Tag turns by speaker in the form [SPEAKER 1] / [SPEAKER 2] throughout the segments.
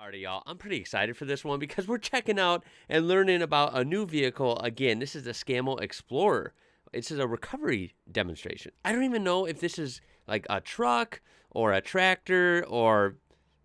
[SPEAKER 1] Alrighty, y'all. I'm pretty excited for this one because we're checking out and learning about a new vehicle. Again, this is the Scammell Explorer. This is a recovery demonstration. I don't even know if this is like a truck or a tractor or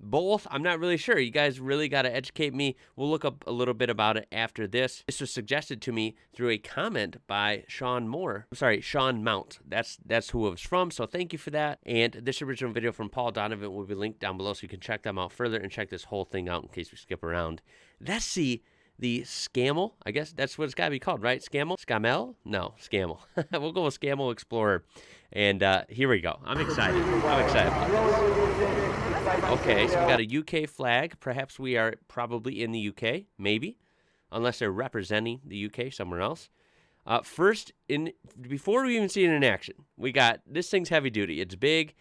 [SPEAKER 1] both. I'm not really sure. You guys really got to educate me. We'll look up a little bit about it after this. This was suggested to me through a comment by Sean Mount. That's who it was from, so thank you for that. And this original video from Paul Donovan will be linked down below so you can check them out further and check this whole thing out in case we skip around. Let's see the Scammell. I guess that's what it's got to be called, right? Scammell? No, Scammell. We'll go with Scammell Explorer. And here we go. I'm excited. I'm excited about this. Okay, so we got a UK flag. Perhaps we are probably in the UK, maybe, unless they're representing the UK somewhere else. Before we even see it in action, we got this thing's heavy duty. It's big.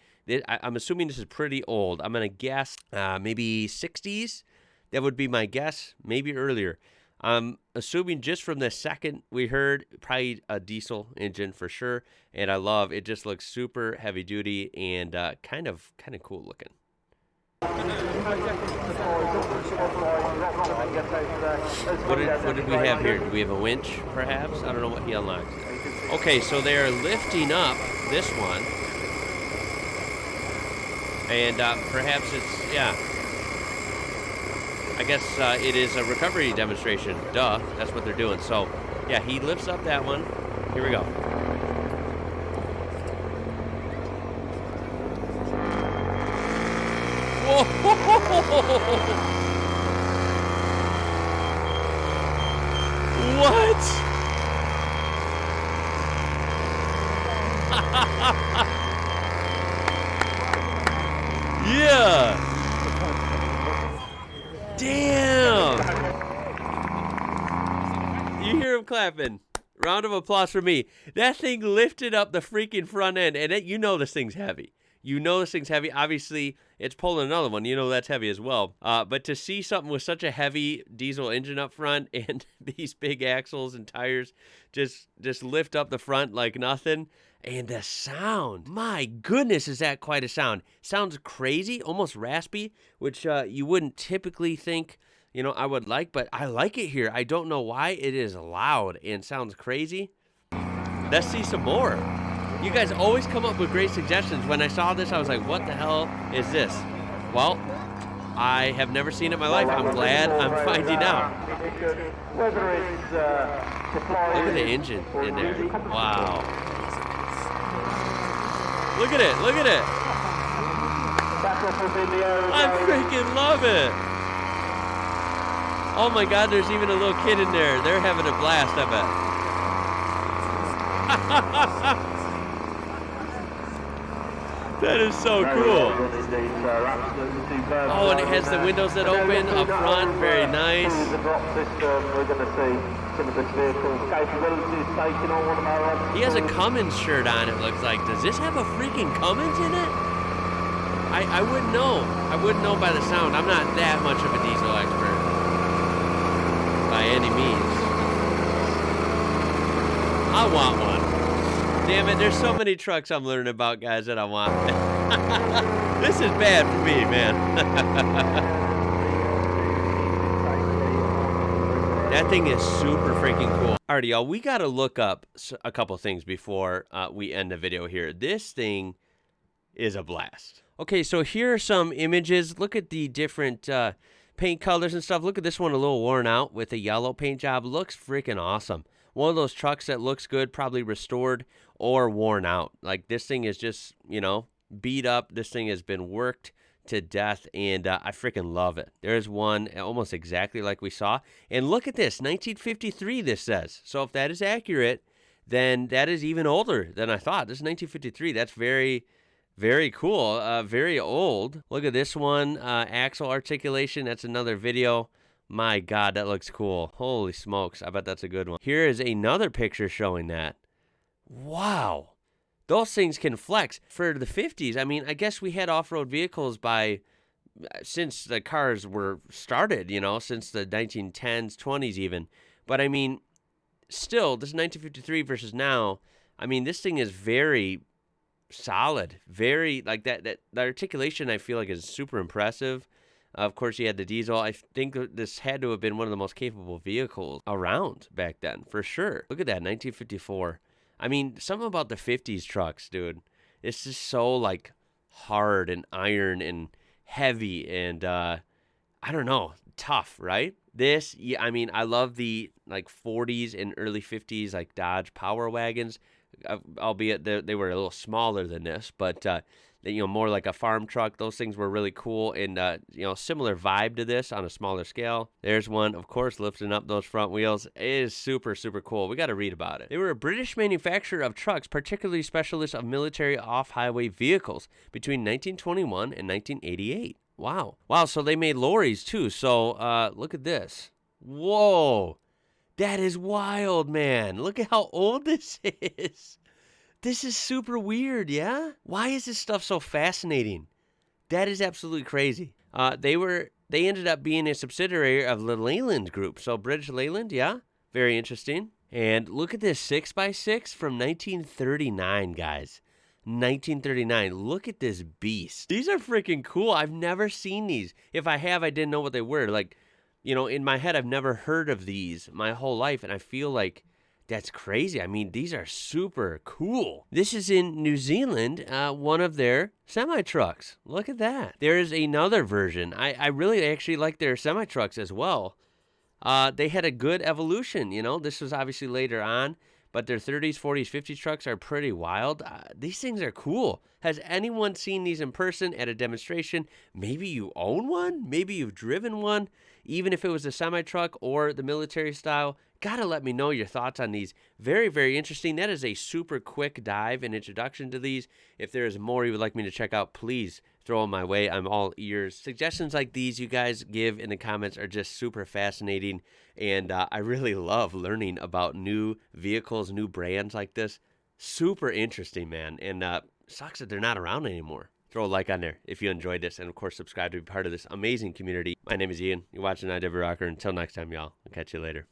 [SPEAKER 1] I'm assuming this is pretty old. I'm gonna guess maybe 60s. That would be my guess. Maybe earlier. I'm assuming just from the second we heard, probably a diesel engine for sure. And I love it. Just looks super heavy duty and kind of cool looking. What did we have here? Do we have a winch, perhaps? I don't know what he unlocked. Okay, so they're lifting up this one. And perhaps it's, yeah. I guess it is a recovery demonstration. Duh, that's what they're doing. So, yeah, he lifts up that one. Here we go. Whoa! What? Yeah! Damn! You hear him clapping. Round of applause for me. That thing lifted up the freaking front end, and you know this thing's heavy. You know this thing's heavy. Obviously, it's pulling another one. You know that's heavy as well. But to see something with such a heavy diesel engine up front and these big axles and tires just lift up the front like nothing. And the sound, my goodness, is that quite a sound. Sounds crazy, almost raspy, which you wouldn't typically think, I would like, but I like it here. I don't know why. It is loud and sounds crazy. Let's see some more. You guys always come up with great suggestions. When I saw this, I was like, what the hell is this? Well, I have never seen it in my life. I'm glad I'm finding out. Look at the engine in there. Wow. Look at it. Look at it. I freaking love it. Oh my God, there's even a little kid in there. They're having a blast, I bet. That is so cool. Oh, and it has the windows that open up front. Very nice. He has a Cummins shirt on, it looks like. Does this have a freaking Cummins in it? I wouldn't know. I wouldn't know by the sound. I'm not that much of a diesel expert. By any means. I want one. Damn it, there's so many trucks I'm learning about, guys, that I want. This is bad for me, man. That thing is super freaking cool. Alrighty, y'all, we got to look up a couple things before we end the video here. This thing is a blast. Okay, so here are some images. Look at the different paint colors and stuff. Look at this one, a little worn out with a yellow paint job. Looks freaking awesome. One of those trucks that looks good, probably restored or worn out. Like, this thing is just, beat up. This thing has been worked to death, and I freaking love it. There's one almost exactly like we saw. And look at this, 1953, this says. So if that is accurate, then that is even older than I thought. This is 1953. That's very, very cool. Very old. Look at this one, axle articulation. That's another video. My God, that looks cool. Holy smokes. I bet that's a good one. Here is another picture showing that. Wow. Those things can flex. For the 50s, I mean, I guess we had off-road vehicles since the cars were started, since the 1910s, 20s even. But I mean, still, this is 1953 versus now. I mean, this thing is very solid. Very, like, that the articulation I feel like is super impressive. Of course, you had the diesel. I think this had to have been one of the most capable vehicles around back then, for sure. Look at that, 1954. I mean, something about the 50s trucks, dude. It's just so, like, hard and iron and heavy and, I don't know, tough, right? This, yeah, I mean, I love the, like, 40s and early 50s, like, Dodge Power Wagons, albeit they were a little smaller than this, but, more like a farm truck. Those things were really cool and, similar vibe to this on a smaller scale. There's one, of course, lifting up those front wheels. It is super, super cool. We got to read about it. They were a British manufacturer of trucks, particularly specialists of military off-highway vehicles between 1921 and 1988. Wow. Wow, so they made lorries too. So look at this. Whoa. That is wild, man. Look at how old this is. This is super weird, yeah? Why is this stuff so fascinating? That is absolutely crazy. They ended up being a subsidiary of the Leyland Group. So British Leyland, yeah? Very interesting. And look at this 6x6 from 1939, guys. 1939. Look at this beast. These are freaking cool. I've never seen these. If I have, I didn't know what they were. Like, in my head, I've never heard of these my whole life. And I feel like that's crazy. I mean, these are super cool. This is in New Zealand, one of their semi-trucks. Look at that. There is another version. I really actually like their semi-trucks as well. They had a good evolution, This was obviously later on, but their 30s, 40s, 50s trucks are pretty wild. These things are cool. Has anyone seen these in person at a demonstration? Maybe you own one? Maybe you've driven one? Even if it was a semi-truck or the military style, gotta let me know your thoughts on these. Very, very interesting. That is a super quick dive and introduction to these. If there is more you would like me to check out, please throw them my way. I'm all ears. Suggestions like these you guys give in the comments are just super fascinating, and I really love learning about new vehicles, new brands like this. Super interesting, man, and sucks that they're not around anymore. Throw a like on there if you enjoyed this, and of course subscribe to be part of this amazing community. My name is Ian. You're watching IWrocker. Until next time, y'all. I'll catch you later.